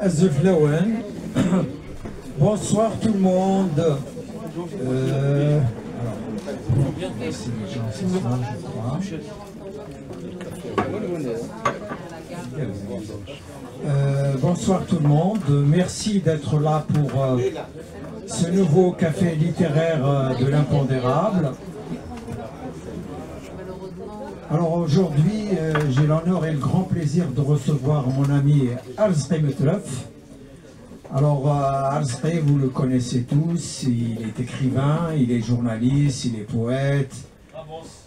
Azeflawen. Bonsoir tout le monde. Bonsoir tout le monde. Merci d'être là pour ce nouveau café littéraire de l'impondérable. Alors aujourd'hui, j'ai l'honneur et le grand plaisir de recevoir mon ami Alsrey Metlef. Alors Alsrey, vous le connaissez tous, il est écrivain, il est journaliste, il est poète,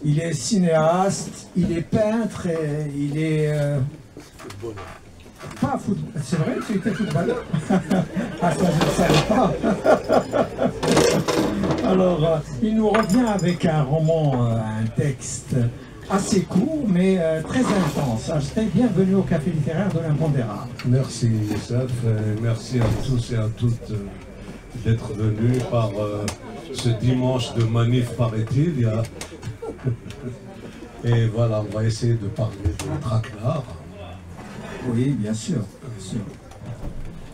il est cinéaste, il est peintre, et il est... Pas football. C'est vrai que tu étais footballeur? Ah ça je ne savais pas. Alors il nous revient avec un roman, un texte assez court mais très intense. Alsrey, bienvenue au Café littéraire de l'impondérable. Merci Youssef, merci à tous et à toutes d'être venus par ce dimanche de manif paraît-il. Et voilà, on va essayer de parler de Traquenard. Oui, bien sûr, bien sûr.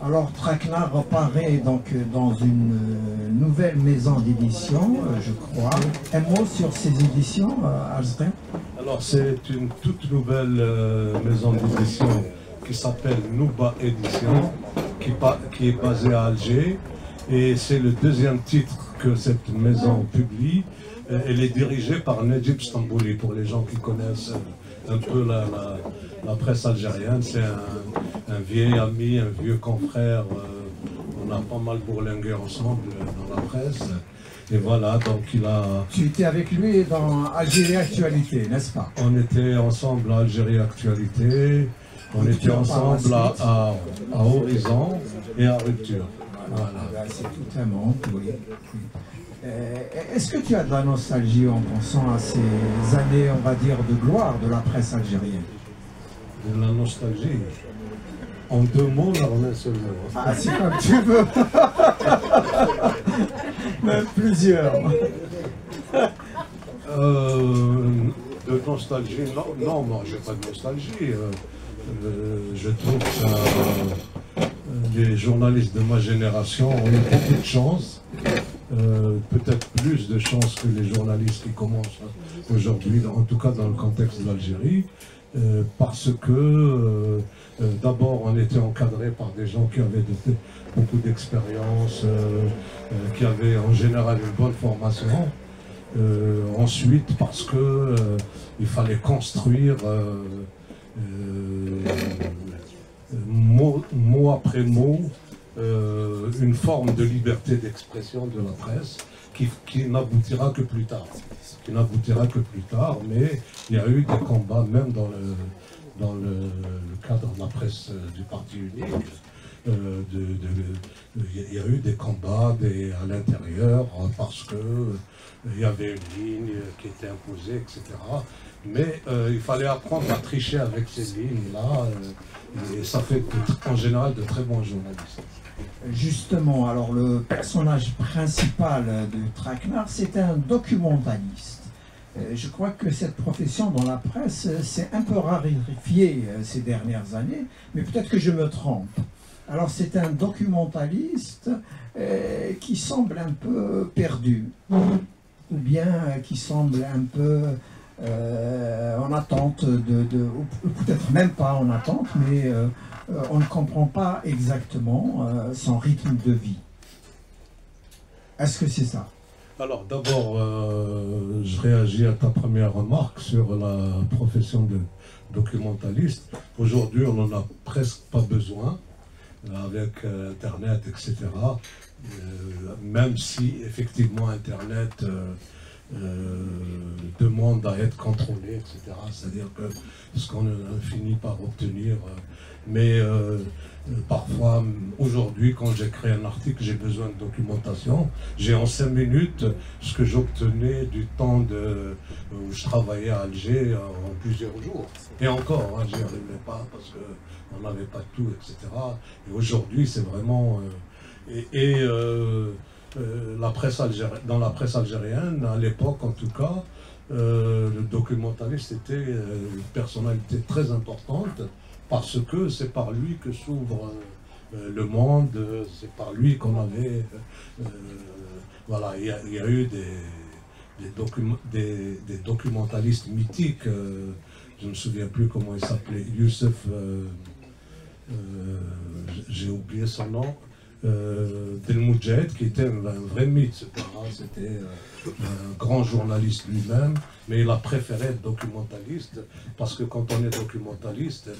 Alors, Traquenard apparaît donc dans une nouvelle maison d'édition, je crois. Un mot sur ces éditions, Alsrey? Alors, c'est une toute nouvelle maison d'édition qui s'appelle Nouba Édition, qui est basée à Alger. Et c'est le deuxième titre que cette maison publie. Elle est dirigée par Nedjib Stambouli, pour les gens qui connaissent un peu la presse algérienne. C'est un vieil ami, un vieux confrère. On a pas mal bourlingué ensemble dans la presse. Et voilà, donc il a... Tu étais avec lui dans Algérie Actualité, n'est-ce pas? On était ensemble à Algérie Actualité. On était ensemble à Horizon et à Rupture. Voilà. C'est tout un monde, oui. Est-ce que tu as de la nostalgie en pensant à ces années, on va dire, de gloire de la presse algérienne? De la nostalgie. En deux mots, là, on a un seul mot. Ah, c'est comme tu veux. Même plusieurs. De nostalgie, non, moi, j'ai pas de nostalgie. Je trouve que les journalistes de ma génération ont eu beaucoup de chance. Peut-être plus de chance que les journalistes qui commencent aujourd'hui, en tout cas dans le contexte de l'Algérie, parce que d'abord on était encadré par des gens qui avaient beaucoup d'expérience, qui avaient en général une bonne formation. Ensuite parce que il fallait construire mot après mot une forme de liberté d'expression de la presse qui n'aboutira que plus tard. Mais il y a eu des combats, même dans le cadre de la presse du Parti unique. Il y a eu des combats à l'intérieur parce que il y avait une ligne qui était imposée, etc. Mais il fallait apprendre à tricher avec ces lignes-là, et ça fait en général de très bons journalistes. Justement, alors le personnage principal de Traquenard, c'est un documentaliste. Je crois que cette profession dans la presse s'est un peu raréfiée ces dernières années, mais peut-être que je me trompe. Alors c'est un documentaliste qui semble un peu perdu, ou bien qui semble un peu en attente ou peut-être même pas en attente, mais on ne comprend pas exactement son rythme de vie. Est-ce que c'est ça? Alors d'abord, je réagis à ta première remarque sur la profession de documentaliste. Aujourd'hui, on n'en a presque pas besoin, avec Internet, etc. Même si effectivement Internet demande à être contrôlé, etc. C'est-à-dire que ce qu'on finit par obtenir. Mais parfois, aujourd'hui, quand j'écris un article, j'ai besoin de documentation. J'ai en 5 minutes ce que j'obtenais du temps où je travaillais à Alger en plusieurs jours. Et encore, j'y arrivais pas parce qu'on n'avait pas tout, etc. Et aujourd'hui, c'est vraiment... dans la presse algérienne, à l'époque en tout cas, le documentaliste était une personnalité très importante parce que c'est par lui que s'ouvre le monde, c'est par lui qu'on avait... voilà, il y a eu des documentalistes mythiques, je ne me souviens plus comment il s'appelait, Youssef, j'ai oublié son nom, Del Moudjahid, qui était un vrai mythe, c'était un grand journaliste lui-même, mais il a préféré être documentaliste, parce que quand on est documentaliste,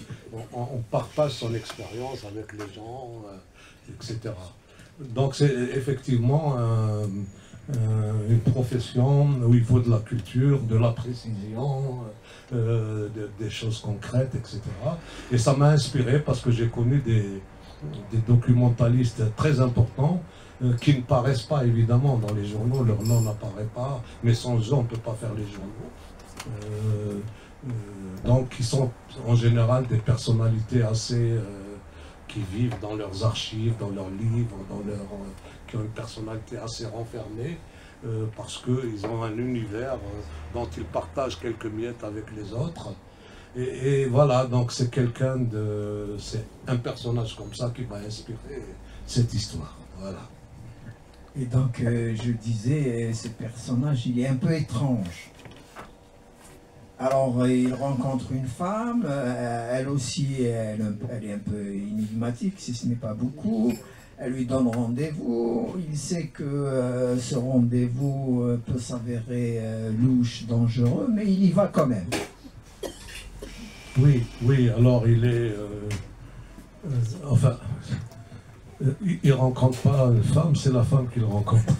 on partage son expérience avec les gens, etc. Donc c'est effectivement une profession où il faut de la culture, de la précision, des choses concrètes, etc. Et ça m'a inspiré parce que j'ai connu des documentalistes très importants qui ne paraissent pas évidemment dans les journaux, leur nom n'apparaît pas, mais sans eux on ne peut pas faire les journaux. Donc ils sont en général des personnalités assez... qui vivent dans leurs archives, dans leurs livres, qui ont une personnalité assez renfermée, parce qu'ils ont un univers dont ils partagent quelques miettes avec les autres. Et voilà, donc c'est c'est un personnage comme ça qui m'a inspiré cette histoire. Voilà. Et donc, je disais, ce personnage, il est un peu étrange. Alors, il rencontre une femme, elle aussi, elle est un peu énigmatique, si ce n'est pas beaucoup. Elle lui donne rendez-vous, il sait que ce rendez-vous peut s'avérer louche, dangereux, mais il y va quand même. Oui, alors il est... enfin... il ne rencontre pas une femme, c'est la femme qu'il rencontre.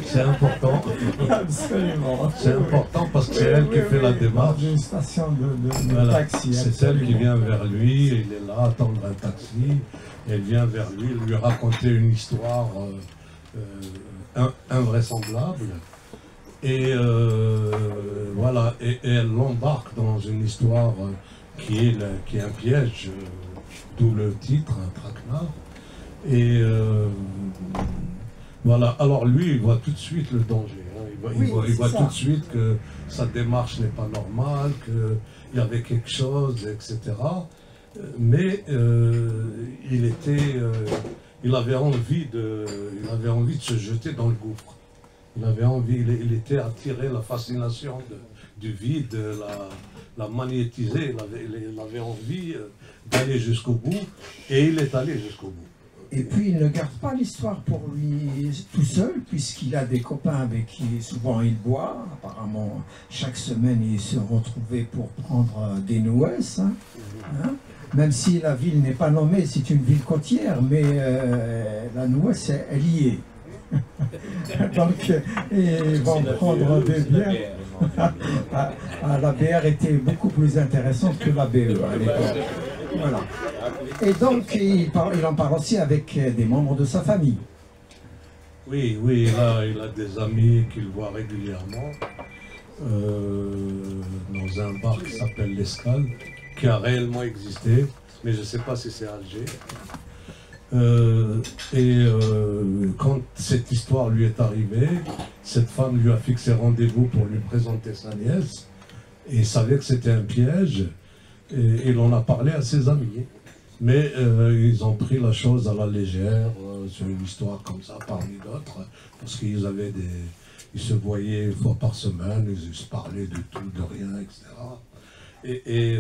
C'est important. Absolument. C'est important parce que c'est elle qui fait la démarche. Dans une station de voilà. taxi. C'est elle qui vient vers lui, il est là, attendre un taxi. Elle vient vers lui raconter une histoire invraisemblable. Et voilà, et elle l'embarque dans une histoire qui est un piège. D'où le titre, un traquenard. Et voilà, alors lui, il voit tout de suite le danger. Hein. Il voit tout de suite que sa démarche n'est pas normale, qu'il y avait quelque chose, etc. Mais il avait envie de se jeter dans le gouffre. Il était attiré, la fascination du vide, la magnétiser, il avait envie d'aller jusqu'au bout, et il est allé jusqu'au bout. Et puis il ne garde pas l'histoire pour lui tout seul, puisqu'il a des copains avec qui souvent il boit. Apparemment, chaque semaine, il se retrouvait pour prendre des nouesses. Hein. Même si la ville n'est pas nommée, c'est une ville côtière, mais la nouesse, elle y est. Donc, ils vont prendre des bières. La bière était beaucoup plus intéressante que la BE à l'époque. Voilà. Et donc, il en parle aussi avec des membres de sa famille. Oui, il a des amis qu'il voit régulièrement dans un bar qui s'appelle l'Escale, qui a réellement existé, mais je ne sais pas si c'est Alger. Quand cette histoire lui est arrivée, cette femme lui a fixé rendez-vous pour lui présenter sa nièce, et il savait que c'était un piège, et il en a parlé à ses amis. Mais ils ont pris la chose à la légère, sur une histoire comme ça, parmi d'autres, parce qu'ils se voyaient une fois par semaine, ils se parlaient de tout, de rien, etc. Et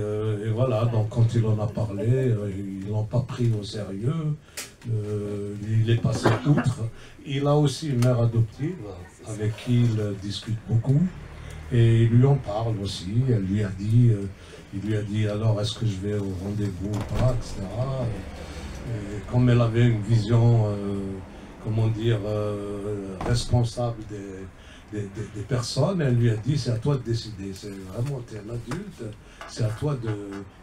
voilà, donc quand il en a parlé, ils ne l'ont pas pris au sérieux, il est passé outre. Il a aussi une mère adoptive avec qui il discute beaucoup, et il lui en parle aussi. Il lui a dit alors est-ce que je vais au rendez-vous ou pas, etc. Et comme elle avait une vision, comment dire, responsable des personnes, elle lui a dit c'est à toi de décider, c'est vraiment, tu es un adulte, c'est à toi de,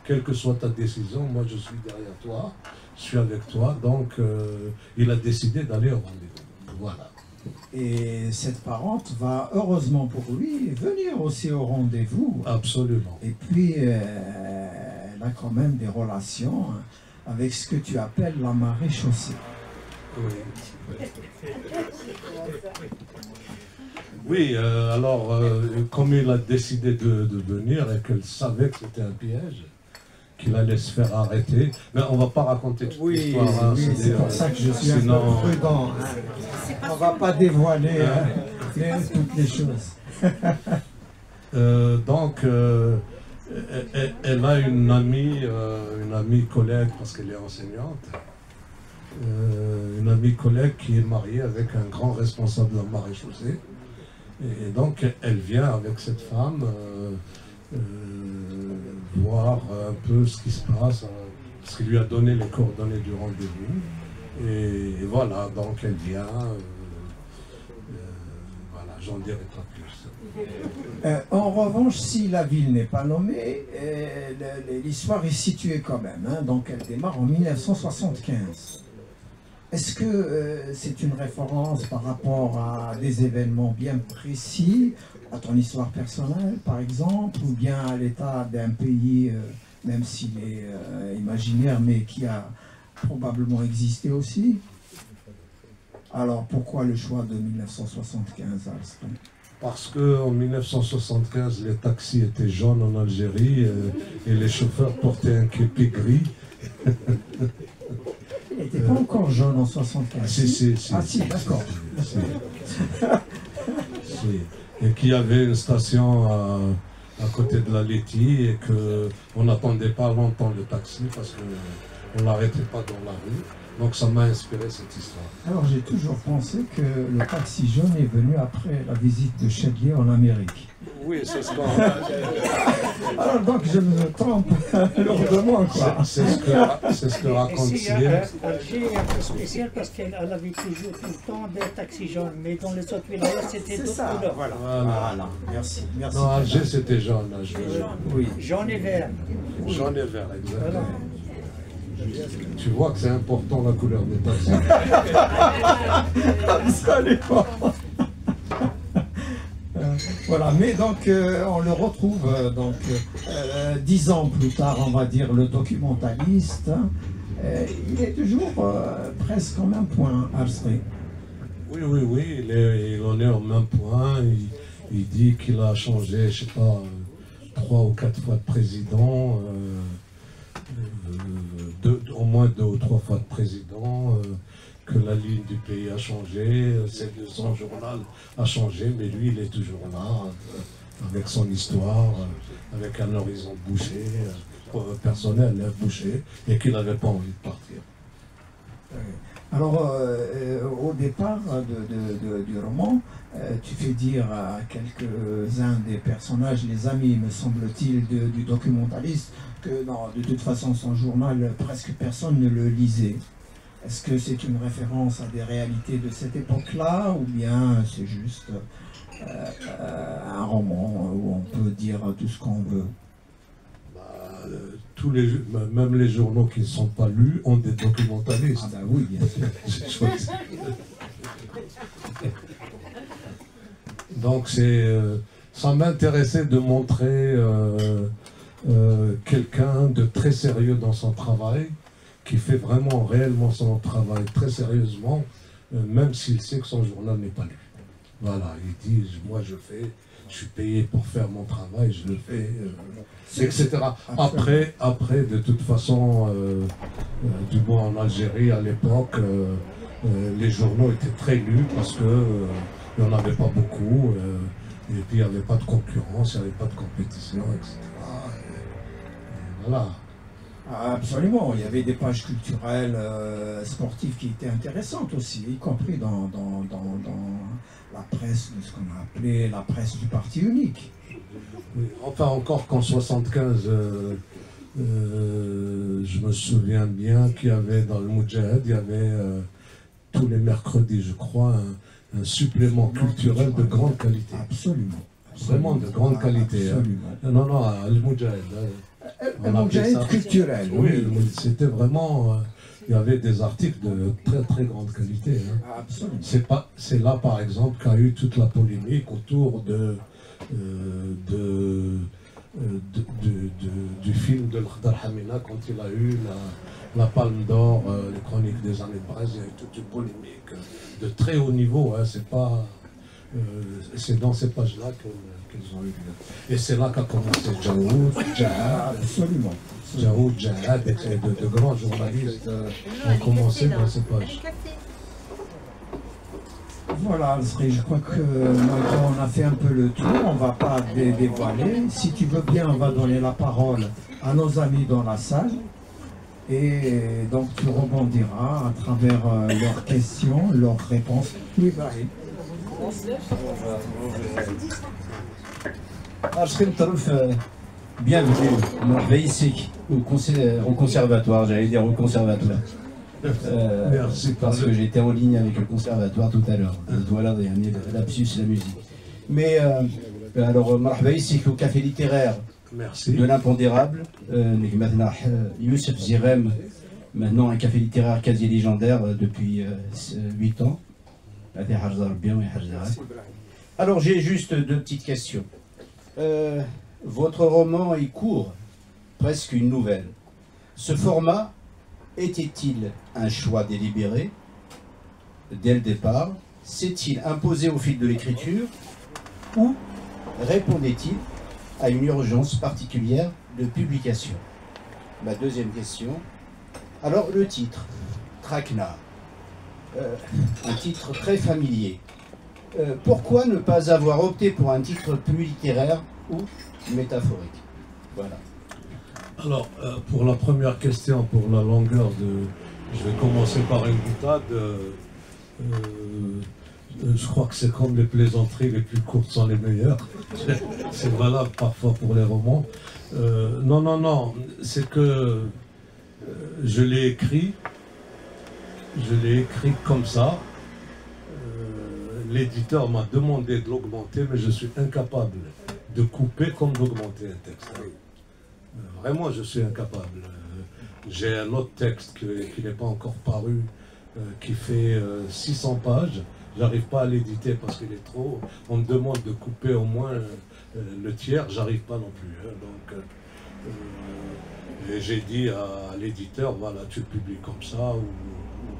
quelle que soit ta décision, moi je suis derrière toi, je suis avec toi, donc il a décidé d'aller au rendez-vous, voilà. Et cette parente va, heureusement pour lui, venir aussi au rendez-vous. Absolument. Et puis, elle a quand même des relations avec ce que tu appelles la marée chaussée. Oui. Oui, alors, comme il a décidé de venir et qu'elle savait que c'était un piège, qu'il allait se faire arrêter. Mais on ne va pas raconter toute l'histoire. Hein, oui, c'est pour ça que je suis un peu prudent. Hein. On ne va pas dévoiler toutes les choses. Donc, elle a une amie collègue, parce qu'elle est enseignante, une amie collègue qui est mariée avec un grand responsable de la maréchaussée. Et donc, elle vient avec cette femme voir un peu ce qui se passe, parce qu'il lui a donné les coordonnées du rendez-vous. Et voilà, donc elle vient. Voilà, j'en dirai pas plus. En revanche, si la ville n'est pas nommée, l'histoire est située quand même. Hein, donc elle démarre en 1975. Est-ce que c'est une référence par rapport à des événements bien précis, à ton histoire personnelle par exemple, ou bien à l'état d'un pays, même s'il est imaginaire, mais qui a probablement existé aussi? Alors pourquoi le choix de 1975, Alston? Parce qu'en 1975, les taxis étaient jaunes en Algérie et les chauffeurs portaient un képi gris. Il n'était pas encore jaune en 75. Si. Ah si, d'accord. Et qu'il y avait une station à côté de la laiterie et qu'on n'attendait pas longtemps le taxi parce qu'on ne l'arrêtait pas dans la rue. Donc ça m'a inspiré cette histoire. Alors j'ai toujours pensé que le taxi jaune est venu après la visite de Chedley en Amérique. Oui, c'est ce qu'on... Alors donc je me trompe lourdement, quoi. C'est ce que raconte Cyril. Alger est un peu spécial parce qu'elle avait toujours tout le temps des taxis jaunes, mais dans les autres villages c'était d'autres couleurs. Voilà. Merci. Non, Alger c'était jaune. Là, oui. Jaune et vert. Jaune et vert, exactement. Voilà. Tu vois que c'est important la couleur des taxis. Absolument. Voilà, mais donc on le retrouve 10 ans plus tard, on va dire, le documentaliste. Il est toujours presque au même point, Arsri. Oui, il en est au même point. Il dit qu'il a changé, je sais pas, 3 ou 4 fois de président. Au moins 2 ou 3 fois de président, que la ligne du pays a changé, son journal a changé, mais lui il est toujours là, avec son histoire, avec un horizon bouché, personnel bouché, et qu'il n'avait pas envie de partir. Alors, au départ du roman, tu fais dire à quelques-uns des personnages, les amis, me semble-t-il, du documentaliste, que non, de toute façon, son journal, presque personne ne le lisait. Est-ce que c'est une référence à des réalités de cette époque-là, ou bien c'est juste un roman où on peut dire tout ce qu'on veut? Même les journaux qui ne sont pas lus ont des documentalistes. Ah ben oui, bien sûr. Donc ça m'intéressait de montrer quelqu'un de très sérieux dans son travail, qui fait vraiment réellement son travail très sérieusement, même s'il sait que son journal n'est pas lu. Voilà, il dit, moi je suis payé pour faire mon travail, je le fais, etc. Après, de toute façon, du moins en Algérie à l'époque, les journaux étaient très lus parce que il n'y en avait pas beaucoup, et puis il n'y avait pas de concurrence, il n'y avait pas de compétition, etc. Et voilà. Absolument, il y avait des pages culturelles, sportives qui étaient intéressantes aussi, y compris dans la presse de ce qu'on a appelé la presse du parti unique. Oui, enfin encore qu'en 75, je me souviens bien qu'il y avait dans le Moudjahid, il y avait tous les mercredis, je crois, un supplément culturel de grande qualité. Absolument. Vraiment de grande qualité. Absolument. Non, le Moudjahid. Un Moudjahid culturel. Oui, c'était vraiment... il y avait des articles de très très grande qualité. Hein. Absolument. C'est là, par exemple, qu'a eu toute la polémique autour du film de Khdar Hamina quand il a eu la Palme d'Or, les chroniques des années de Brest. Il y a eu toute une polémique de très haut niveau. Hein. C'est pas C'est dans ces pages-là qu'ils ont eu lieu. Et c'est là qu'a commencé Jaoud, Jahad, Absolument. Jaoud, Jahad, de grands journalistes ont commencé dans ces pages. Voilà, Alfred, je crois que maintenant on a fait un peu le tour, on ne va pas dévoiler. Si tu veux bien, on va donner la parole à nos amis dans la salle. Et donc tu rebondiras à travers leurs questions, leurs réponses. Oui, Ibrahim. Bienvenue, مرحبا ici au conservatoire, j'allais dire au conservatoire. Merci. Parce que j'étais en ligne avec le conservatoire tout à l'heure. Voilà, lapsus, la musique. Mais alors, مرحبا ici au café littéraire. Merci. De l'impondérable. Maintenant, Youssef Zirem, maintenant un café littéraire quasi légendaire depuis 8 ans. Alors j'ai juste deux petites questions. Votre roman est court, presque une nouvelle. Ce format était-il un choix délibéré dès le départ? S'est-il imposé au fil de l'écriture? Ou répondait-il à une urgence particulière de publication? Ma deuxième question. Alors le titre, Traquenard, un titre très familier. Pourquoi ne pas avoir opté pour un titre plus littéraire ou métaphorique? Voilà. Alors, pour la première question, pour la longueur de... Je vais commencer par une boutade. Je crois que c'est comme les plaisanteries, les plus courtes sont les meilleures. C'est valable parfois pour les romans. Non, c'est que je l'ai écrit comme ça. L'éditeur m'a demandé de l'augmenter, mais je suis incapable de couper comme d'augmenter un texte. Vraiment, je suis incapable. J'ai un autre texte qui n'est pas encore paru, qui fait 600 pages. J'arrive pas à l'éditer parce qu'il est trop... On me demande de couper au moins le tiers, j'arrive pas non plus. Donc, et j'ai dit à l'éditeur, voilà, tu le publies comme ça ou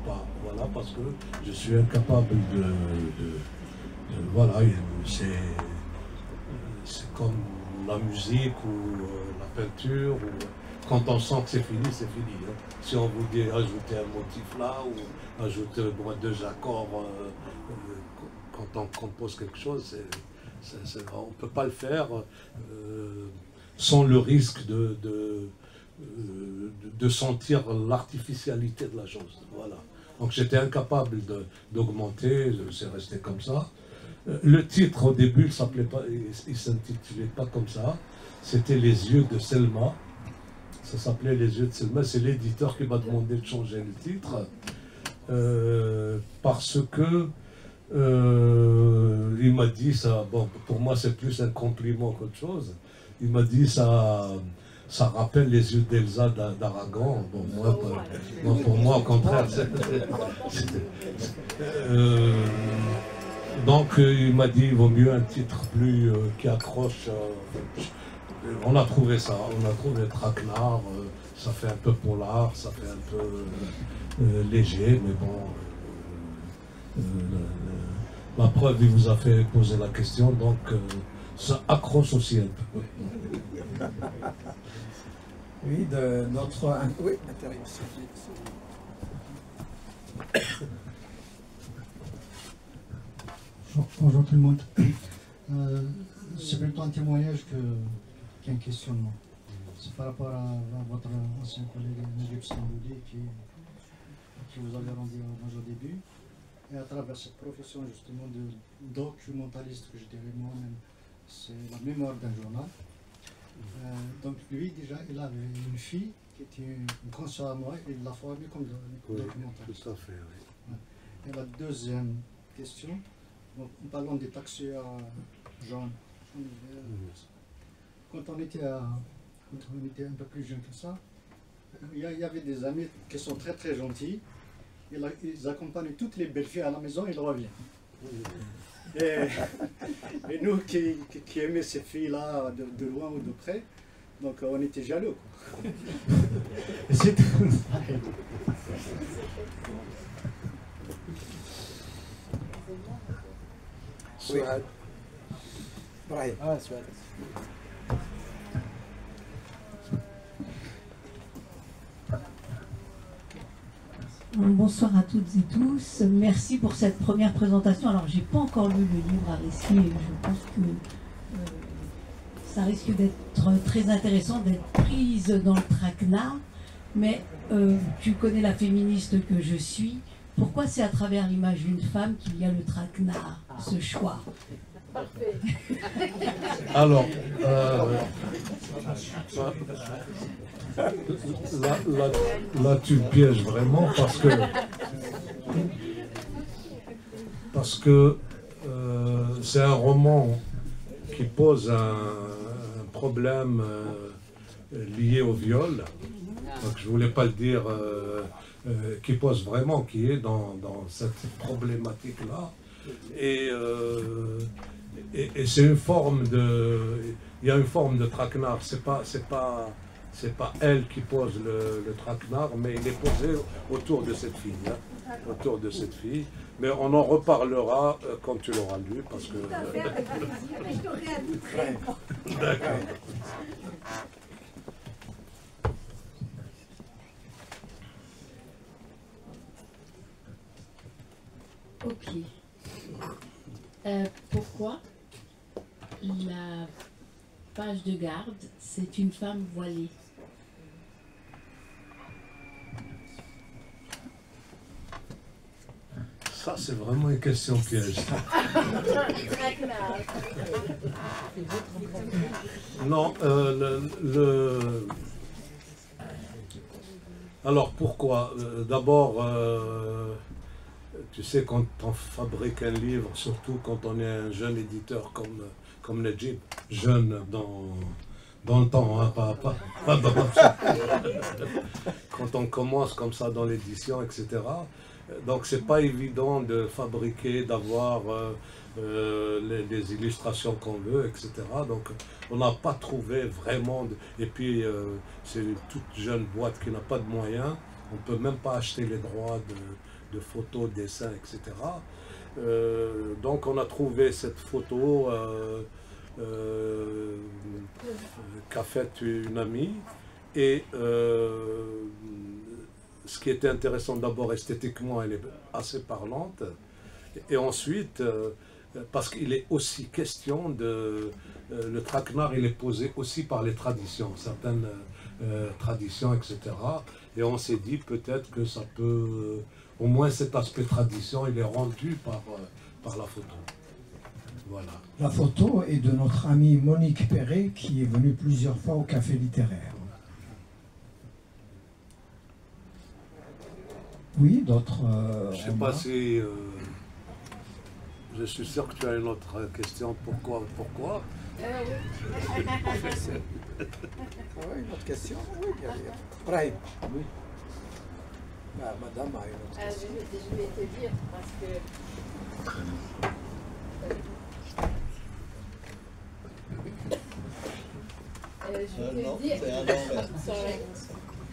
pas. Voilà, parce que je suis incapable voilà, c'est comme la musique ou la peinture. Ou, quand on sent que c'est fini, c'est fini. Hein. Si on vous dit ajouter un motif là ou ajouter deux accords quand on compose quelque chose, on ne peut pas le faire sans le risque de sentir l'artificialité de la chose. Voilà. Donc j'étais incapable d'augmenter, c'est resté comme ça. Le titre au début, il s'intitulait pas comme ça. C'était Les yeux de Selma. Ça s'appelait Les yeux de Selma. C'est l'éditeur qui m'a demandé de changer le titre parce que il m'a dit ça. Bon, pour moi, c'est plus un compliment qu'autre chose. Il m'a dit ça rappelle les yeux d'Elsa d'Aragon. Bon, pour moi, au contraire. Donc, il m'a dit il vaut mieux un titre plus qui accroche. On a trouvé ça, on a trouvé Traquenard, ça fait un peu polar, ça fait un peu léger, mais bon, la preuve, il vous a fait poser la question, donc ça accroche aussi un peu. Oui, de notre... Oui, intéressant. Bonjour tout le monde. C'est plutôt un témoignage qu'un questionnement. C'est par rapport à votre ancien collègue Naguib Stambouli qui vous avait rendu hommage au début. Et à travers cette profession justement de documentaliste que je dirais moi-même, c'est la mémoire d'un journal. Donc lui déjà, il avait une fille qui était une grande sœur à moi et il l'a formée comme documentaliste. Tout à fait, oui. Et la deuxième question, donc, en parlant des taxis jaunes, quand on était un peu plus jeune que ça, il y avait des amis qui sont très très gentils. Ils accompagnent toutes les belles filles à la maison, ils reviennent. Et nous qui aimaient ces filles-là de loin ou de près, donc on était jaloux. C'est tout. سؤال ابراهيم سؤال. Bonsoir à toutes et tous. Merci pour cette première présentation. Alors, j'ai pas encore lu le livre à récit et je pense que ça risque d'être très intéressant d'être prise dans le traquenard. Mais tu connais la féministe que je suis. Pourquoi c'est à travers l'image d'une femme qu'il y a le traquenard, ce choix? Parfait. Alors, là, tu me pièges vraiment parce que c'est un roman qui pose un problème lié au viol. Donc je voulais pas le dire, qui pose vraiment, qui est dans cette problématique-là. Et c'est une forme de, il y a une forme de traquenard. C'est pas elle qui pose le traquenard, mais il est posé autour de cette fille, hein, autour de cette fille. Mais on en reparlera quand tu l'auras lu, parce que. D'accord. Ok. Pourquoi la page de garde, c'est une femme voilée? Ça, c'est vraiment une question piège. Non, alors pourquoi? D'abord, tu sais, quand on fabrique un livre, surtout quand on est un jeune éditeur comme Najib, jeune dans le temps, hein, pas dans quand on commence comme ça dans l'édition, etc. Donc c'est pas évident de fabriquer, d'avoir les illustrations qu'on veut, etc. Donc on n'a pas trouvé vraiment et puis c'est une toute jeune boîte qui n'a pas de moyens, on peut même pas acheter les droits de photos, dessins, etc. Donc on a trouvé cette photo qu'a faite une amie et ce qui était intéressant d'abord esthétiquement, elle est assez parlante, et ensuite parce qu'il est aussi question de le traquenard, il est posé aussi par les traditions, certaines traditions, etc. Et on s'est dit peut-être que ça peut, au moins cet aspect tradition, il est rendu par la photo. Voilà. La photo est de notre amie Monique Perret qui est venue plusieurs fois au Café littéraire. Oui, d'autres. Je ne sais pas si. Je suis sûr que tu as une autre question. Pourquoi Oui, une autre question? Oui, bien sûr. Brahim. Oui. Madame a une autre question. Je vais te dire parce que.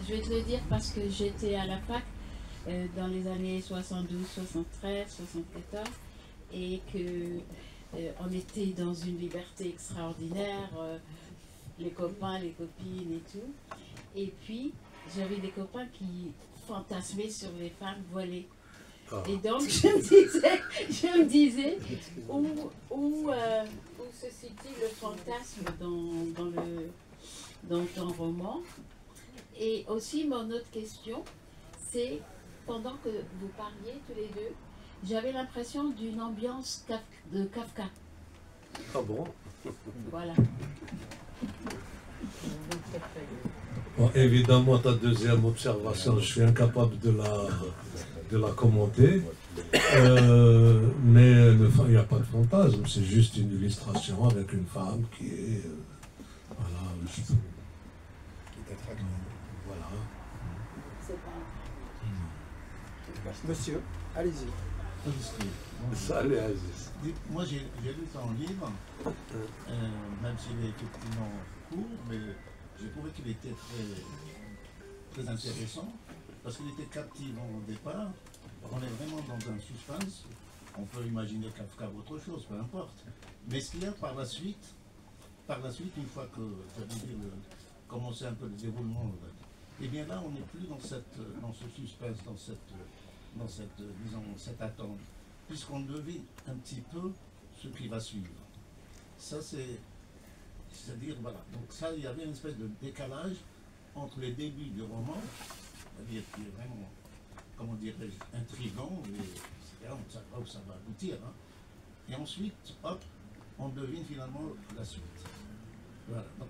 Je vais te le dire parce que j'étais à la fac dans les années 72, 73, 74 et que on était dans une liberté extraordinaire, les copains, les copines et tout. Et puis j'avais des copains qui fantasmaient sur les femmes voilées. Et donc je me disais où se situe le fantasme dans ton roman. Et aussi mon autre question, c'est pendant que vous parliez tous les deux, j'avais l'impression d'une ambiance de Kafka. Ah bon? Voilà. Bon, évidemment, ta deuxième observation, je suis incapable de la commenter. Mais il n'y a pas de fantasme, c'est juste une illustration avec une femme qui est. Voilà. Voilà. Monsieur, allez-y. Salut Aziz. Moi j'ai lu ton livre, même s'il est effectivement court, mais j'ai trouvé qu'il était très intéressant, parce qu'il était captivant au départ. On est vraiment dans un suspense, on peut imaginer Kafka ou autre chose, peu importe. Mais ce qu'il y a par la suite, une fois que ça veut dire commencer un peu le déroulement, et bien là, on n'est plus dans ce suspense, dans cette attente, puisqu'on devine un petit peu ce qui va suivre. Ça, c'est-à-dire, voilà. Donc ça, il y avait une espèce de décalage entre les débuts du roman, c'est-à-dire qui est vraiment, comment dirais-je, intriguant, et on ne sait pas où ça va aboutir. Hein. Et ensuite, hop, on devine finalement la suite. Voilà. Donc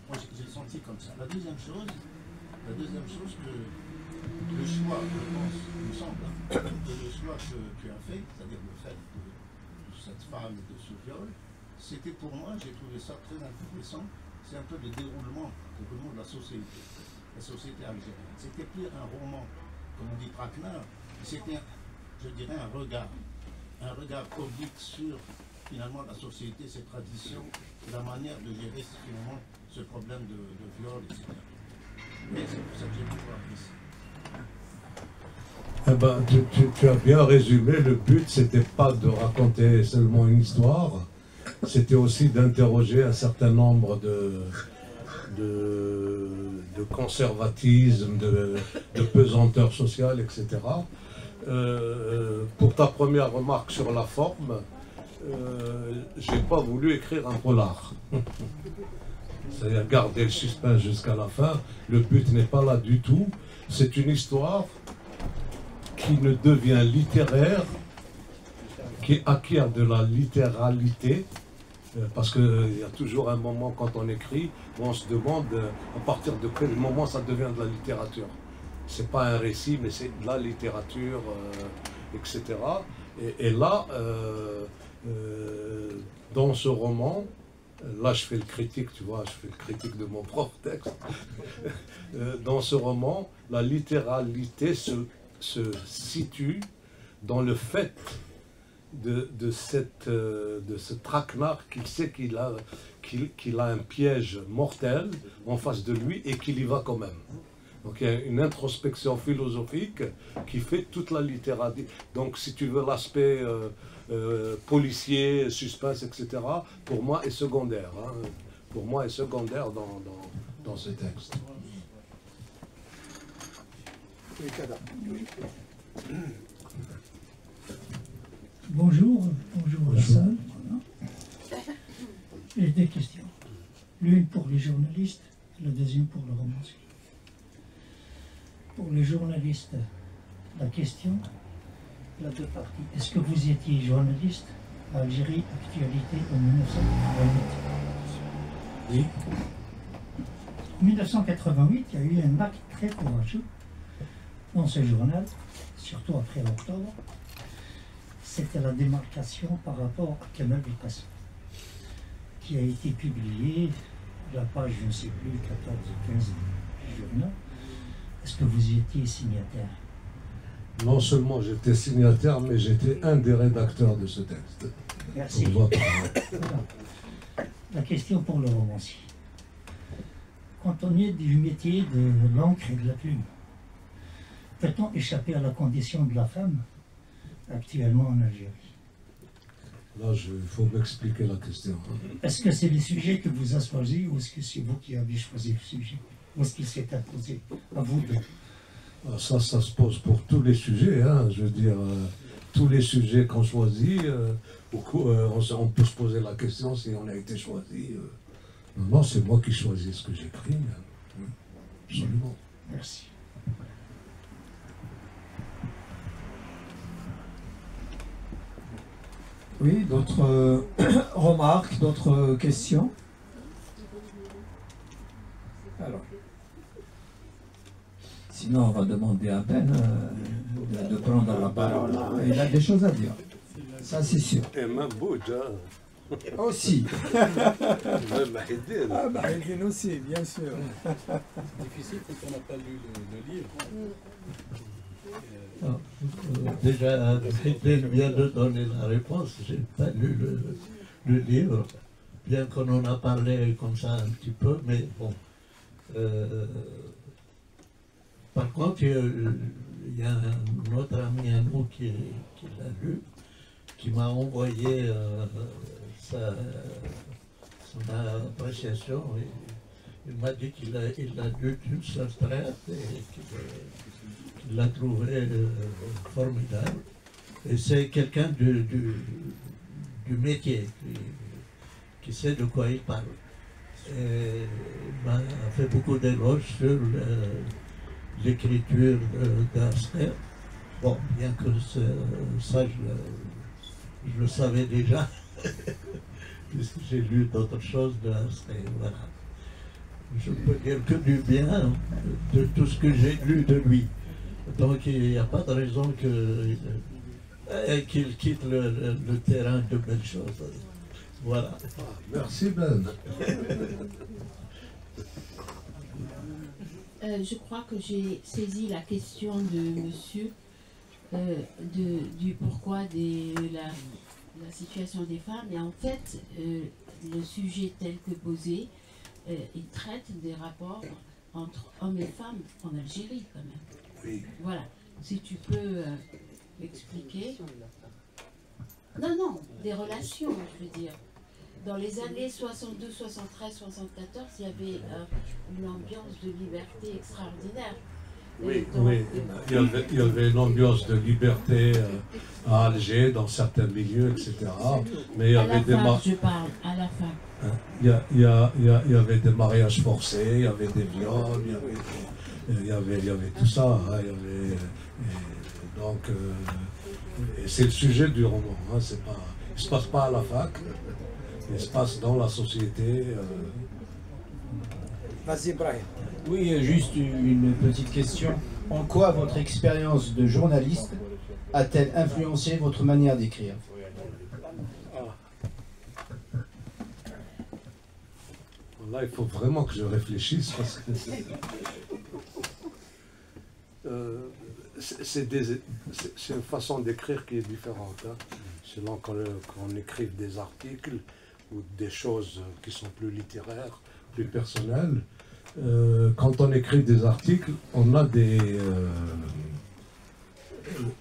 moi, j'ai senti comme ça. La deuxième chose que le choix, je pense, il me semble, que le choix que tu as fait, c'est-à-dire le fait de cette femme et de ce viol, c'était pour moi, j'ai trouvé ça très intéressant, c'est un peu le déroulement de la société algérienne. C'était plus un roman, comme on dit Traquenard, c'était, je dirais, un regard public sur finalement la société, ses traditions, la manière de gérer finalement ce problème de viol, etc. Mais c'est pour ça que j'ai pu voir ici. Eh ben, tu as bien résumé, le but c'était pas de raconter seulement une histoire, c'était aussi d'interroger un certain nombre de conservatisme, de pesanteur sociale, etc. Pour ta première remarque sur la forme, j'ai pas voulu écrire un polar. C'est-à-dire garder le suspense jusqu'à la fin. Le but n'est pas là du tout. C'est une histoire qui ne devient littéraire, qui acquiert de la littéralité, parce qu'il y a toujours un moment quand on écrit où on se demande à partir de quel moment ça devient de la littérature. C'est pas un récit, mais c'est de la littérature, etc. Et là, dans ce roman, là je fais le critique, tu vois, je fais le critique de mon propre texte. Dans ce roman, la littéralité se situe dans le fait de ce traquenard qui sait qu'il a un piège mortel en face de lui et qu'il y va quand même. Donc il y a une introspection philosophique qui fait toute la littérature. Donc si tu veux l'aspect policier, suspense, etc., pour moi est secondaire. Hein. Pour moi est secondaire dans ce texte. Bonjour à la salle. Voilà. J'ai deux questions. L'une pour les journalistes, la deuxième pour le romancier. Pour les journalistes, la question, il y a deux parties. Est-ce que vous étiez journaliste à Algérie, Actualité, en 1988 ? Oui. En 1988, il y a eu un acte très courageux dans ce journal, surtout après octobre. C'était la démarcation par rapport à Kemal Belkacem, qui a été publié à la page, je ne sais plus, 14 ou 15 du journal. Est-ce que vous y étiez signataire? Non seulement j'étais signataire, mais j'étais un des rédacteurs de ce texte. Merci. Voilà. La question pour le romancier. Quand on est du métier de l'encre et de la plume, peut-on échapper à la condition de la femme actuellement en Algérie? Là, il faut m'expliquer la question. Est-ce que c'est le sujet que vous avez choisi ou est-ce que c'est vous qui avez choisi le sujet? Ou est-ce qu'il s'est imposé à vous deux? Ça se pose pour tous les sujets. Hein. Je veux dire, tous les sujets qu'on choisit, on peut se poser la question si on a été choisi. Non, c'est moi qui choisis ce que j'écris. Absolument. Merci. Oui, d'autres remarques, d'autres questions? Alors, sinon on va demander à Ben de prendre la parole. Il a des choses à dire, ça c'est sûr. Et même Bouja. Aussi. Même Mahidine. Ah, Mahidine aussi, bien sûr. C'est difficile quand on n'a pas lu le livre. Déjà, Mahidine vient de donner la réponse. Je n'ai pas lu le livre, bien qu'on en a parlé comme ça un petit peu, mais bon. Par contre, il y a un autre ami à nous qui l'a lu, qui m'a envoyé son appréciation. Il m'a dit qu'il a lu une seule traite et qu'il l'a trouvé formidable. Et c'est quelqu'un du métier qui sait de quoi il parle. Et il m'a fait beaucoup d'éloges sur l'écriture d'Aster. Bon, bien que ça, je le savais déjà, puisque j'ai lu d'autres choses d'Aster. Voilà. Je ne peux dire que du bien de tout ce que j'ai lu de lui. Donc il n'y a pas de raison qu'il quitte le terrain de belles choses. Voilà. Merci Ben. Je crois que j'ai saisi la question de monsieur du pourquoi de la situation des femmes. Et en fait, le sujet tel que posé, il traite des rapports entre hommes et femmes en Algérie quand même. Oui. Voilà. Si tu peux expliquer. Non, des relations, je veux dire. Dans les années 62, 73, 74, il y avait une ambiance de liberté extraordinaire. Oui, il y avait une ambiance de liberté à Alger, dans certains milieux, etc. Mais il y avait des je parle, à la fin. Il y avait des mariages forcés, il y avait des viols, il y avait tout ça. Hein, donc, c'est le sujet du roman. Hein, il ne se passe pas à la fac, il se passe dans la société. Vas-y, Brahim. Oui, juste une petite question. En quoi votre expérience de journaliste a-t-elle influencé votre manière d'écrire? Là, il faut vraiment que je réfléchisse parce que c'est une façon d'écrire qui est différente. Hein. Selon qu'on écrive des articles ou des choses qui sont plus littéraires, plus personnelles. Quand on écrit des articles, on a des...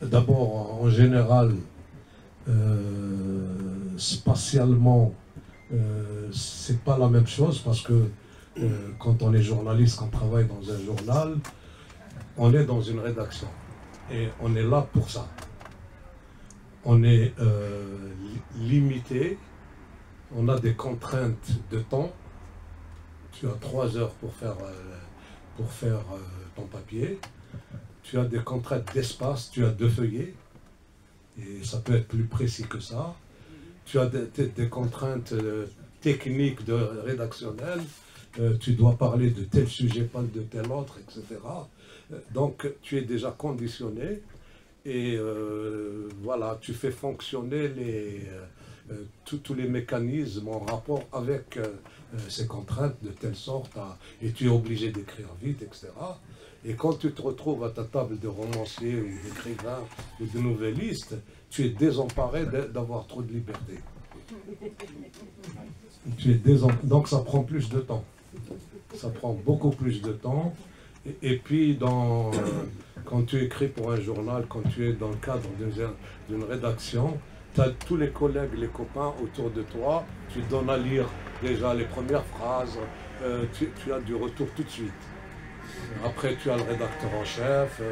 D'abord, en général, spatialement, c'est pas la même chose parce que quand on est journaliste, qu'on travaille dans un journal, on est dans une rédaction et on est là pour ça. On est limité, on a des contraintes de temps. Tu as 3 heures pour faire ton papier. Tu as des contraintes d'espace, tu as 2 feuillets, et ça peut être plus précis que ça. Tu as des contraintes techniques rédactionnelles, tu dois parler de tel sujet, pas de tel autre, etc. Donc tu es déjà conditionné, et voilà, tu fais fonctionner tous les mécanismes en rapport avec ces contraintes de telle sorte et tu es obligé d'écrire vite, etc. Et quand tu te retrouves à ta table de romancier ou d'écrivain ou de novelliste, tu es désemparé d'avoir trop de liberté. Donc ça prend plus de temps. Ça prend beaucoup plus de temps. Et puis, quand tu écris pour un journal, quand tu es dans le cadre d'une rédaction, tu as tous les collègues, les copains autour de toi, tu donnes à lire déjà les premières phrases, tu as du retour tout de suite. Après, tu as le rédacteur en chef,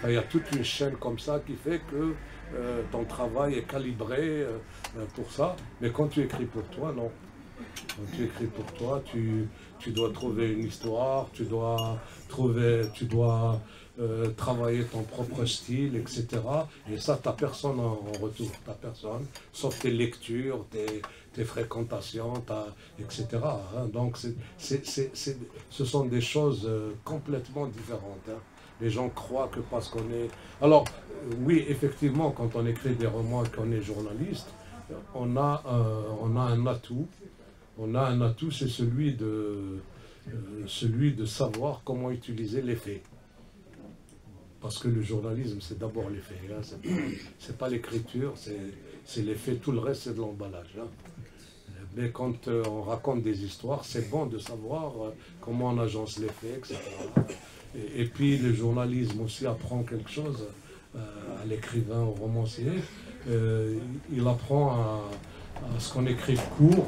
il y a toute une chaîne comme ça qui fait que ton travail est calibré pour ça. Mais quand tu écris pour toi, non. Quand tu écris pour toi, tu dois trouver une histoire, tu dois travailler ton propre style, etc. Et ça, tu n'as personne en retour, tu n'as personne, sauf tes lectures, tes fréquentations, etc. Hein. Donc, ce sont des choses complètement différentes. Hein. Les gens croient que parce qu'on est... Alors, oui, effectivement, quand on écrit des romans et qu'on est journaliste, on a un atout. On a un atout, c'est celui de savoir comment utiliser les faits. Parce que le journalisme, c'est d'abord les faits. Hein. C'est pas l'écriture, c'est les faits. Tout le reste, c'est de l'emballage. Hein. Mais quand on raconte des histoires, c'est bon de savoir comment on agence les faits, etc. Et puis le journalisme aussi apprend quelque chose à l'écrivain, au romancier. Il apprend à ce qu'on écrive court.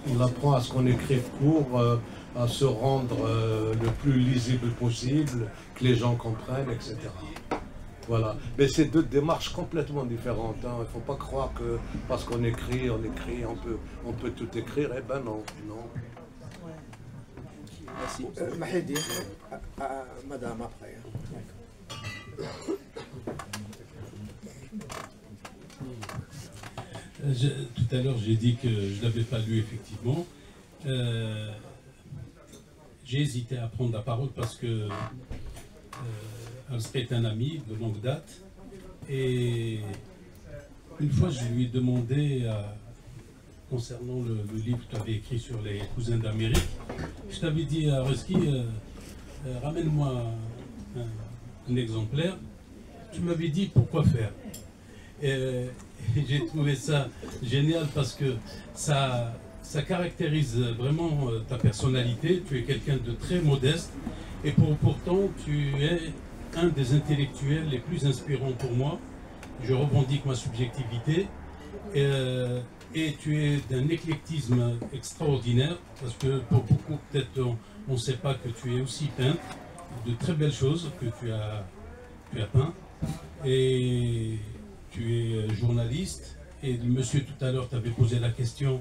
Il apprend à ce qu'on écrive court, à se rendre le plus lisible possible, que les gens comprennent, etc. Voilà. Mais c'est deux démarches complètement différentes. Hein. Il ne faut pas croire que parce qu'on écrit, on peut tout écrire. Eh ben non, non. Merci. Mahedi, madame après. Tout à l'heure, j'ai dit que je ne l'avais pas lu, effectivement. J'ai hésité à prendre la parole parce que Alstre est un ami de longue date. Et une fois, je lui ai demandé, concernant le livre que tu avais écrit sur les cousins d'Amérique, je t'avais dit à Ruski, ramène-moi un exemplaire. Tu m'avais dit pourquoi faire. Et j'ai trouvé ça génial parce que ça caractérise vraiment ta personnalité. Tu es quelqu'un de très modeste et pourtant tu es un des intellectuels les plus inspirants pour moi. Je revendique ma subjectivité et tu es d'un éclectisme extraordinaire parce que pour beaucoup peut-être on ne sait pas que tu es aussi peintre, de très belles choses que tu as peint et tu es journaliste et le monsieur tout à l'heure t'avait posé la question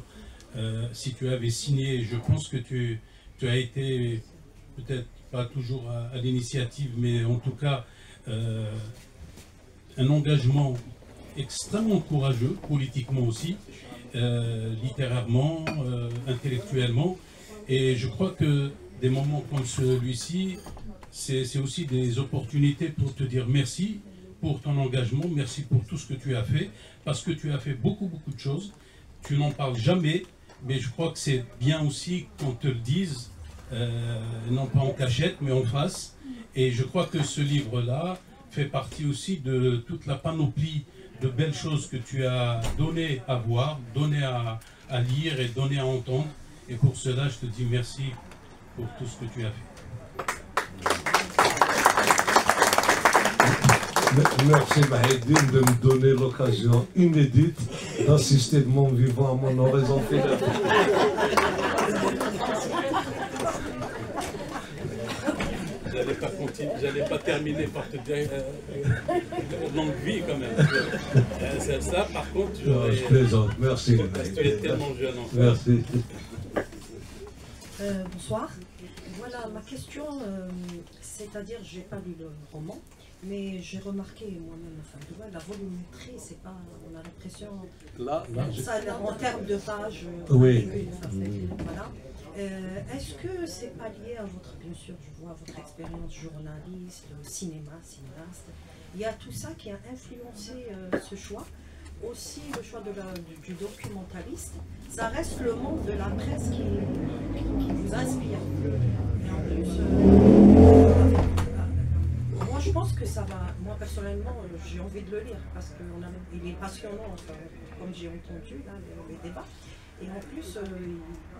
si tu avais signé. Je pense que tu as été peut-être pas toujours à l'initiative, mais en tout cas un engagement extrêmement courageux, politiquement aussi, littérairement, intellectuellement. Et je crois que des moments comme celui-ci, c'est aussi des opportunités pour te dire merci pour ton engagement, merci pour tout ce que tu as fait, parce que tu as fait beaucoup de choses. Tu n'en parles jamais, mais je crois que c'est bien aussi qu'on te le dise, non pas en cachette, mais en face. Et je crois que ce livre-là fait partie aussi de toute la panoplie de belles choses que tu as donné à voir, donné à lire et donné à entendre. Et pour cela, je te dis merci pour tout ce que tu as fait. Merci Mahedine de me donner l'occasion inédite d'assister de mon vivant à mon oraison finale. J'allais pas terminer par te dire longue vie quand même. Ça par contre, je plaisante, merci. Tu es tellement jeune en fait. Merci. Bonsoir. Voilà ma question, c'est-à-dire j'ai pas lu le roman, mais j'ai remarqué moi-même, enfin, la volumétrie, c'est pas, on a l'impression, ça, en termes de pages, oui. Voilà. Est-ce que c'est pas lié à votre, bien sûr, je vois votre expérience journaliste, cinéaste, il y a tout ça qui a influencé ce choix, aussi le choix du documentaliste, ça reste le monde de la presse qui vous inspire. Et en plus, moi je pense que ça va, moi personnellement j'ai envie de le lire parce qu'il est passionnant, enfin, comme j'ai entendu là, les débats. Et en plus,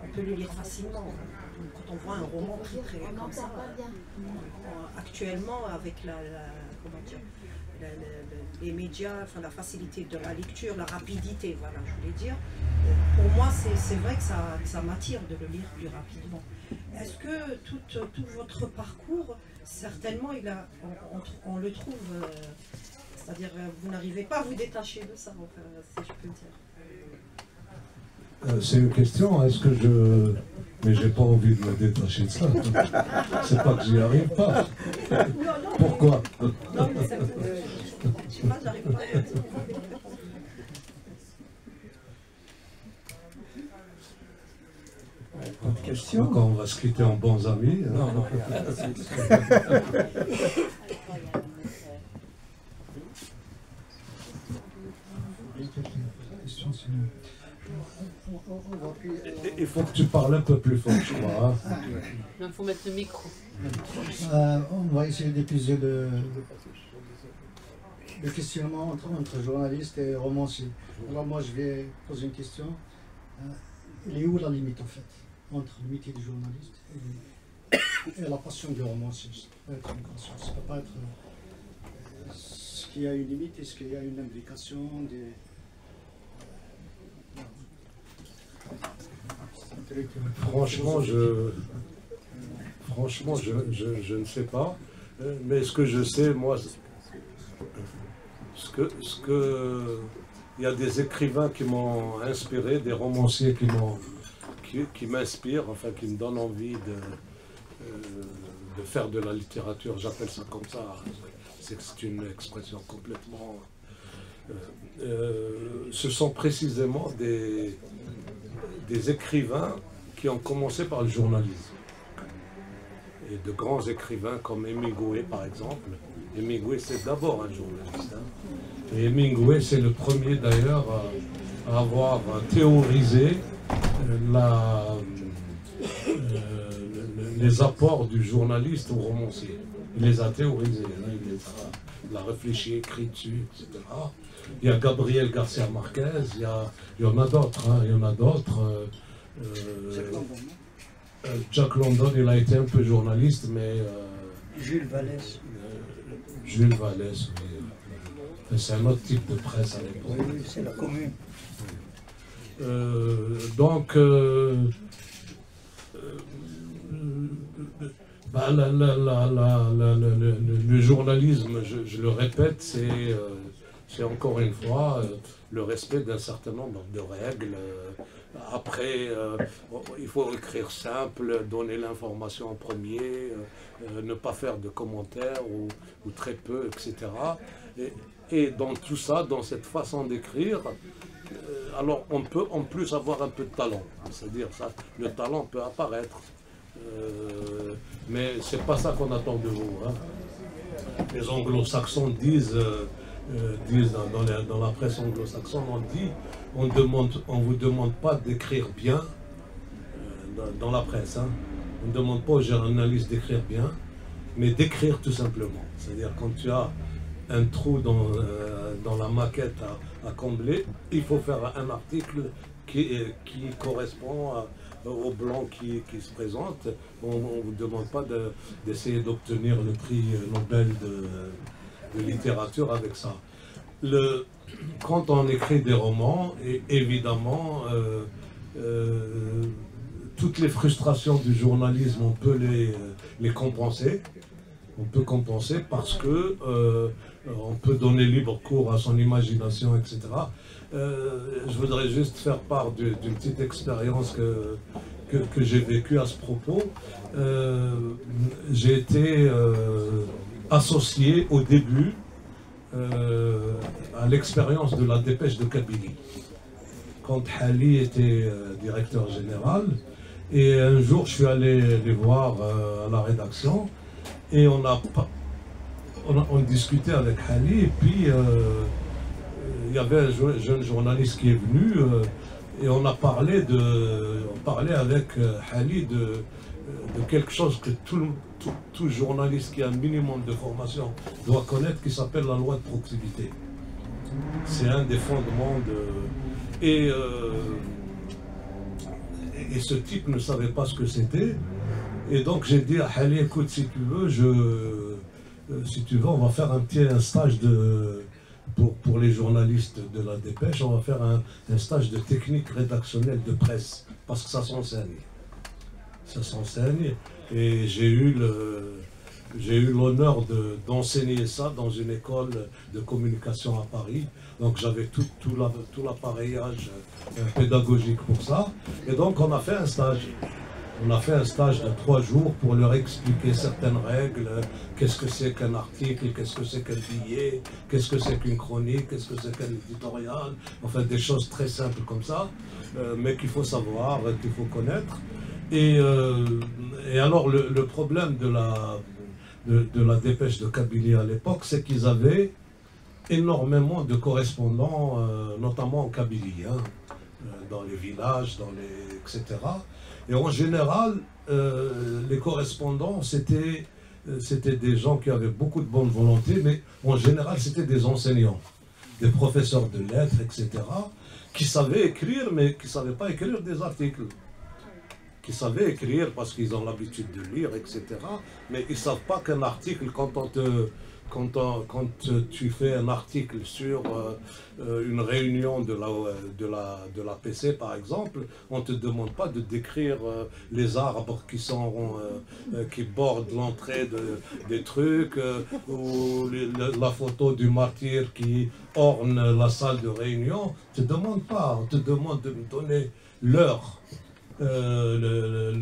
on peut le lire facilement. Quand on voit un roman très comme ça, actuellement avec comment dire, les médias, enfin la facilité de la lecture, la rapidité, voilà, je voulais dire. Pour moi, c'est vrai que ça m'attire de le lire plus rapidement. Est-ce que tout votre parcours, certainement, on le trouve, c'est-à-dire vous n'arrivez pas à vous détacher de ça, enfin, si je peux dire. C'est une question, est-ce que je... Mais j'ai pas envie de me détacher de ça. C'est pas que j'y arrive pas. Pourquoi? Non, mais je sais pas, j'arrive pas à dire. Autre question? Quand on va se quitter en bons amis. Non, non. Il faut que tu parles un peu plus fort, je crois. Hein. Il faut mettre le micro. On va essayer d'épuiser le questionnement entre journaliste et romancier. Alors moi, je vais poser une question. Il est où la limite, en fait, entre le métier de journaliste et la passion du romancier. Ça peut être une passion, ça peut pas être ce qu'il y a une limite, est-ce qu'il y a une implication des... Franchement, je ne sais pas, mais ce que je sais, moi, il y a des écrivains qui m'ont inspiré, des romanciers qui m'inspirent, enfin qui me donnent envie de faire de la littérature, j'appelle ça comme ça, c'est une expression complètement... ce sont précisément des écrivains qui ont commencé par le journalisme. Et de grands écrivains comme Hemingway par exemple. Hemingway c'est d'abord un journaliste. Hein. Et Hemingway c'est le premier d'ailleurs à avoir théorisé les apports du journaliste au romancier. Il les a théorisés, hein. Il a réfléchi, écrit dessus, etc. Il y a Gabriel Garcia Marquez, il y en a d'autres, hein, il y en a d'autres. Jack London, il a été un peu journaliste, mais... Jules Vallès. Jules Vallès, oui. C'est un autre type de presse à l'époque. Oui, c'est la commune. Donc, le journalisme, je le répète, c'est encore une fois le respect d'un certain nombre de règles. Après, il faut écrire simple, donner l'information en premier, ne pas faire de commentaires ou très peu, etc. Et dans tout ça, dans cette façon d'écrire, alors on peut en plus avoir un peu de talent. C'est-à-dire ça, le talent peut apparaître. Mais c'est pas ça qu'on attend de vous. Hein. Les anglo-saxons disent dans la presse anglo-saxonne, on vous demande pas d'écrire bien dans la presse. Hein. On ne demande pas aux journalistes d'écrire bien, mais d'écrire tout simplement. C'est-à-dire quand tu as un trou dans la maquette à combler, il faut faire un article qui correspond au blanc qui se présente. On ne vous demande pas d'essayer d'obtenir le prix Nobel de littérature avec ça. Quand on écrit des romans, évidemment, toutes les frustrations du journalisme, on peut les compenser. On peut compenser parce que on peut donner libre cours à son imagination, etc. Je voudrais juste faire part d'une petite expérience que j'ai vécue à ce propos. J'ai été associé au début à l'expérience de la dépêche de Kabylie, quand Hali était directeur général. Et un jour, je suis allé les voir à la rédaction et on discutait avec Hali. Et puis, il y avait un jeune journaliste qui est venu et on parlait avec Hali de quelque chose que tout journaliste qui a un minimum de formation doit connaître, qui s'appelle la loi de proximité. C'est un des fondements de... Et ce type ne savait pas ce que c'était. Et donc j'ai dit à Hali, écoute, si tu veux, on va faire un stage pour les journalistes de la dépêche, on va faire un stage de technique rédactionnelle de presse, parce que ça s'enseigne. Ça s'enseigne, et j'ai eu l'honneur d'enseigner ça dans une école de communication à Paris. Donc j'avais tout l'appareillage pédagogique pour ça. Et donc on a fait un stage. On a fait un stage de 3 jours pour leur expliquer certaines règles. Qu'est-ce que c'est qu'un article, qu'est-ce que c'est qu'un billet, qu'est-ce que c'est qu'une chronique, qu'est-ce que c'est qu'un éditorial. Enfin des choses très simples comme ça, mais qu'il faut savoir, qu'il faut connaître. Et alors le problème de la dépêche de Kabylie à l'époque, c'est qu'ils avaient énormément de correspondants, notamment en Kabylie, hein, dans les villages, etc. Et en général, les correspondants, c'était des gens qui avaient beaucoup de bonne volonté, mais en général, c'était des enseignants, des professeurs de lettres, etc., qui savaient écrire, mais qui ne savaient pas écrire des articles. qui savaient écrire parce qu'ils ont l'habitude de lire, etc. Mais ils ne savent pas qu'un article, quand tu fais un article sur une réunion de la PC par exemple, on ne te demande pas de décrire les arbres qui bordent l'entrée des trucs, ou la photo du martyr qui orne la salle de réunion. On ne te demande pas, on te demande de me donner l'heure, de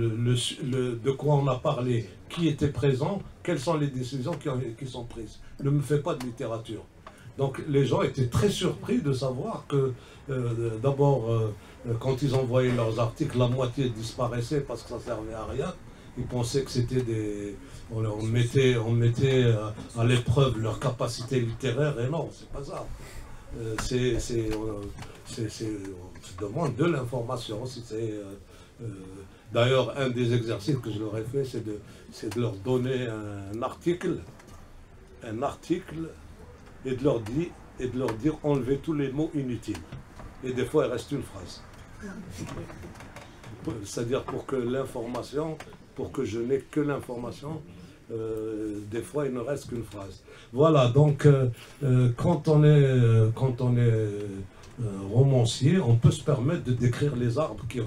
quoi on a parlé, qui était présent, quelles sont les décisions qui sont prises. Ne me fais pas de littérature. Donc les gens étaient très surpris de savoir que d'abord, quand ils envoyaient leurs articles, la moitié disparaissait parce que ça ne servait à rien. Ils pensaient que c'était des... On mettait à l'épreuve leur capacité littéraire, et non, c'est pas ça. On se demande de l'information. D'ailleurs, un des exercices que je leur ai fait, c'est de leur donner un article, et de leur dire enlevez tous les mots inutiles. Et des fois, il reste une phrase. C'est-à-dire pour que je n'ai que l'information, des fois, il ne reste qu'une phrase. Voilà, donc, quand on est romancier, on peut se permettre de décrire les arbres qui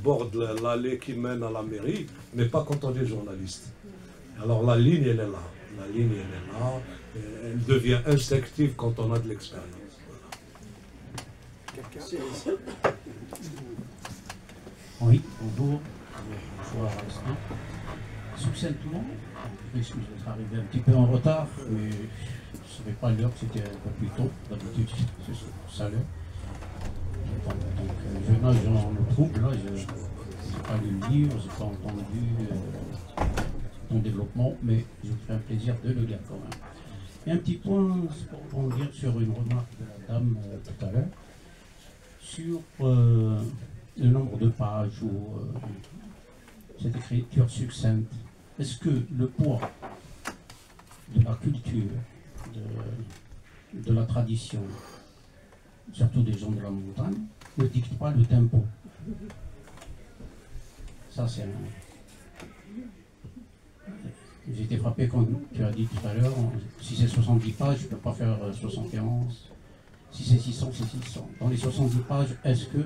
bordent l'allée qui mène à la mairie, mais pas quand on est journaliste. Alors la ligne, elle est là. La ligne, elle est là. Elle devient instinctive quand on a de l'expérience. Voilà. Oui, bonjour. Bonjour à l'instant. Succinctement, je m'excuse d'être arrivé un petit peu en retard, mais je ne savais pas l'heure, c'était un peu plus tôt. D'habitude, c'est ça l'heure. Donc, je nage dans le trouble, là, je n'ai pas lu le livre, je n'ai pas entendu ton développement, mais je me fais un plaisir de le lire quand même. Et un petit point pour rebondir sur une remarque de la dame tout à l'heure, sur le nombre de pages ou cette écriture succincte. Est-ce que le poids de la culture, de la tradition, surtout des gens de la montagne, ne dicte pas le tempo? Ça, c'est un... J'ai été frappé quand tu as dit tout à l'heure, si c'est 70 pages, je ne peux pas faire 71. Si c'est 600, c'est 600. Dans les 70 pages, est-ce que,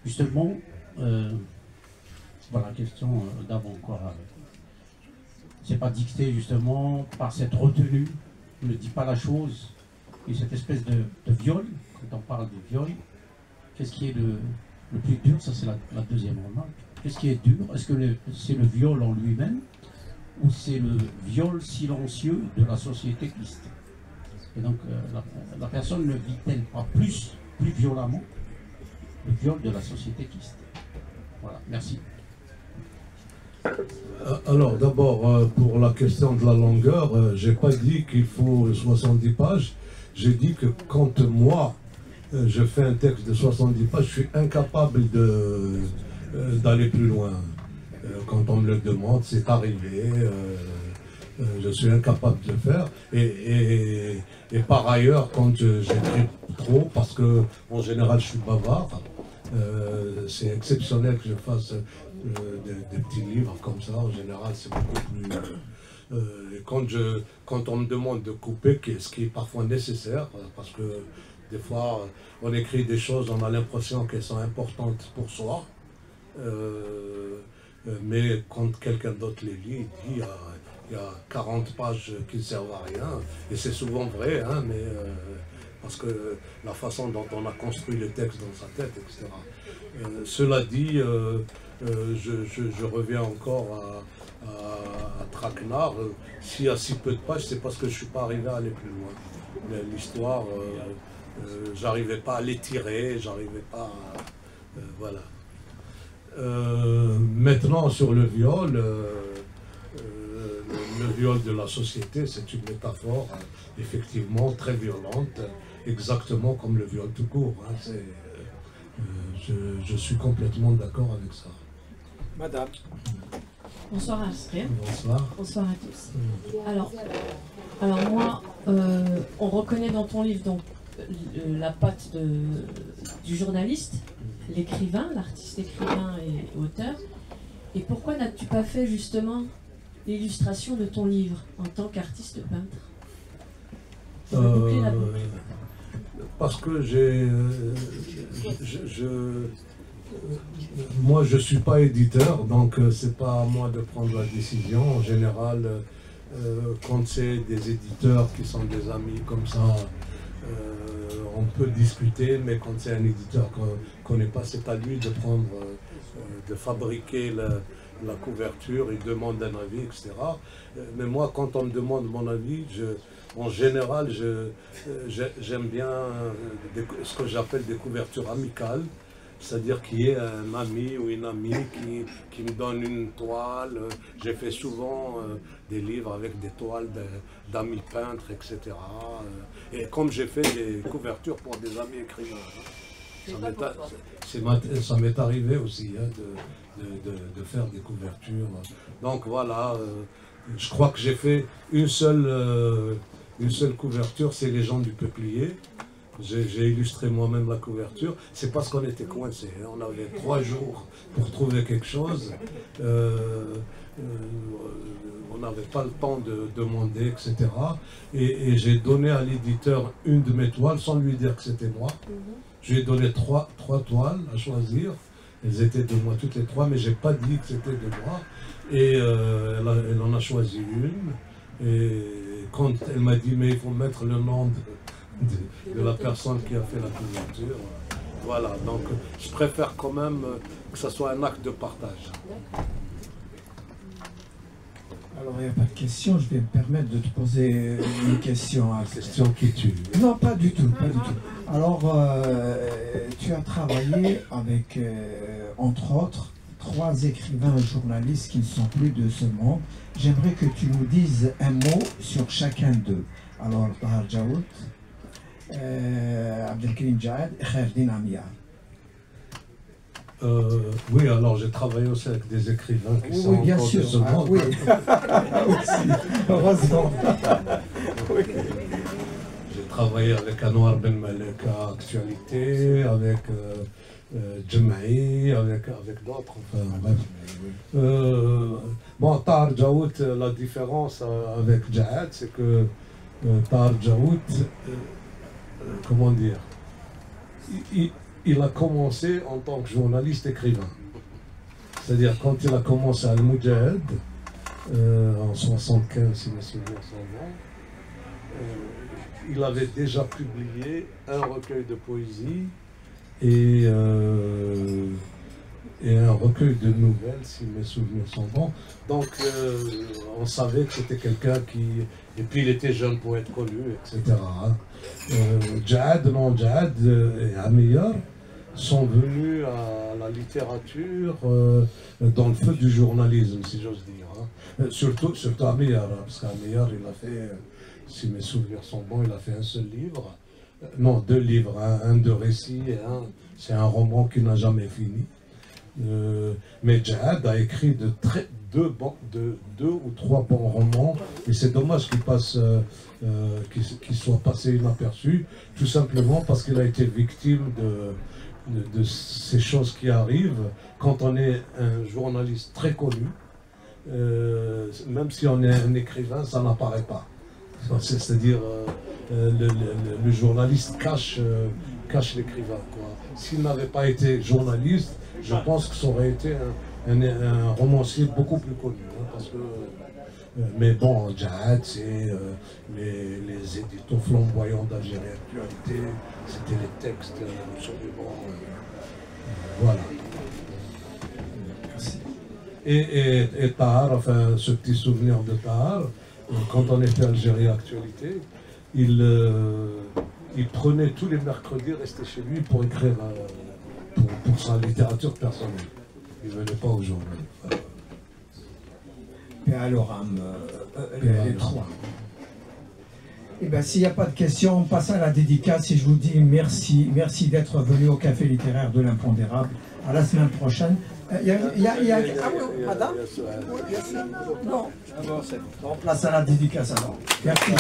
justement, voilà la question d'avant encore, c'est pas dicté justement par cette retenue, ne dit pas la chose, et cette espèce de viol, quand on parle de viol, qu'est-ce qui est le plus dur? Ça, c'est la deuxième remarque. Qu'est-ce qui est dur? Est-ce que c'est le viol en lui-même, ou c'est le viol silencieux de la société christique? Et donc, la personne ne vit-elle pas plus violemment le viol de la société christique? Voilà, merci. Alors, d'abord, pour la question de la longueur, je n'ai pas dit qu'il faut 70 pages. J'ai dit que quand moi, je fais un texte de 70 pages, je suis incapable d'aller plus loin. Quand on me le demande, c'est arrivé. Je suis incapable de le faire. Et par ailleurs, quand j'écris trop, parce que en général, je suis bavard, c'est exceptionnel que je fasse des petits livres comme ça. En général, c'est beaucoup plus... quand on me demande de couper, ce qui est parfois nécessaire, parce que des fois, on écrit des choses, on a l'impression qu'elles sont importantes pour soi, mais quand quelqu'un d'autre les lit, il dit il y a 40 pages qui ne servent à rien, et c'est souvent vrai, hein, mais parce que la façon dont on a construit le texte dans sa tête, etc. Cela dit, je reviens encore à Traquenard. S'il y a si peu de pages, c'est parce que je ne suis pas arrivé à aller plus loin. L'histoire, j'arrivais pas à l'étirer, j'arrivais pas à... voilà. Maintenant, sur le viol, le viol de la société, c'est une métaphore effectivement très violente, exactement comme le viol tout court. Hein, je suis complètement d'accord avec ça. Madame. Bonsoir Astrid. Bonsoir. Bonsoir à tous. Alors moi, on reconnaît dans ton livre donc la patte du journaliste, l'écrivain, l'artiste écrivain et auteur. Et pourquoi n'as-tu pas fait justement l'illustration de ton livre en tant qu'artiste peintre? Parce que moi je suis pas éditeur, donc c'est pas à moi de prendre la décision. En général, quand c'est des éditeurs qui sont des amis comme ça, on peut discuter, mais quand c'est un éditeur qu'on ne connaît pas, c'est à lui de prendre, de fabriquer la couverture, il demande un avis, etc. Mais moi, quand on me demande mon avis, en général, j'aime bien ce que j'appelle des couvertures amicales, c'est-à-dire qu'il y ait un ami ou une amie qui me donne une toile. J'ai fait souvent des livres avec des toiles d'amis peintres, etc. Et comme j'ai fait des couvertures pour des amis écrivains. Ça m'est arrivé aussi de faire des couvertures. Donc voilà, je crois que j'ai fait une seule couverture, c'est Les gens du peuplier. J'ai illustré moi-même la couverture. C'est parce qu'on était coincés. On avait 3 jours pour trouver quelque chose. On n'avait pas le temps de demander, etc. Et j'ai donné à l'éditeur une de mes toiles sans lui dire que c'était moi. Je lui ai donné trois toiles à choisir. Elles étaient de moi toutes les 3, mais je n'ai pas dit que c'était de moi. Et elle en a choisi une. Et quand elle m'a dit, mais il faut mettre le nom de la personne qui a fait la couverture. Voilà, donc je préfère quand même que ce soit un acte de partage. Alors, il n'y a pas de question, je vais me permettre de te poser une question. Une question qui tue. Non, pas du tout, pas du tout. Alors, tu as travaillé avec, entre autres, 3 écrivains et journalistes qui ne sont plus de ce monde. J'aimerais que tu nous dises un mot sur chacun d'eux. Alors, Tahar Djaoud, Abdelkrim Djaad et Khairdine Amia. Oui, alors j'ai travaillé aussi avec des écrivains qui sont bien encore sûr. de ce monde. Oui, aussi, heureusement. Oui. J'ai travaillé avec Anwar Ben Malek à Actualité, avec Djemaï, avec d'autres. Enfin, bref. Bon, Tahar Djaoud, la différence avec Djaad, c'est que Tahar Djaoud, comment dire, il a commencé en tant que journaliste écrivain. C'est-à-dire quand il a commencé à Al-Mujahid, en 75, si mes souvenirs sont bons, il avait déjà publié un recueil de poésie et un recueil de nouvelles, si mes souvenirs sont bons. Donc on savait que c'était quelqu'un qui... Et puis il était jeune poète connu, etc. Djaad et Amir sont venus à la littérature dans le feu du journalisme, si j'ose dire. Surtout Amir, parce qu'Amir, il a fait, si mes souvenirs sont bons, il a fait un seul livre. Non, 2 livres, un de récits et c'est un roman qui n'a jamais fini. Mais Djaad a écrit deux ou trois bons romans, et c'est dommage qu'il soit passé inaperçu, tout simplement parce qu'il a été victime de ces choses qui arrivent quand on est un journaliste très connu. Même si on est un écrivain, ça n'apparaît pas. C'est-à-dire le journaliste cache l'écrivain. S'il n'avait pas été journaliste, je pense que ça aurait été un romancier beaucoup plus connu. Parce que, mais bon, Djaad, c'est les éditos flamboyants d'Algérie Actualité, c'était les textes absolument. Voilà. Et Tahar, enfin, ce petit souvenir de Tahar, quand on était à Algérie Actualité, il prenait tous les mercredis, restait chez lui pour écrire pour sa littérature personnelle. Il ne venait pas au journal. Et alors, les 3. Eh bien, s'il n'y a pas de questions, on passe à la dédicace et je vous dis merci d'être venu au Café littéraire de l'Impondérable. À la semaine prochaine. Ah oui, madame? Non. On place à la dédicace alors. Merci.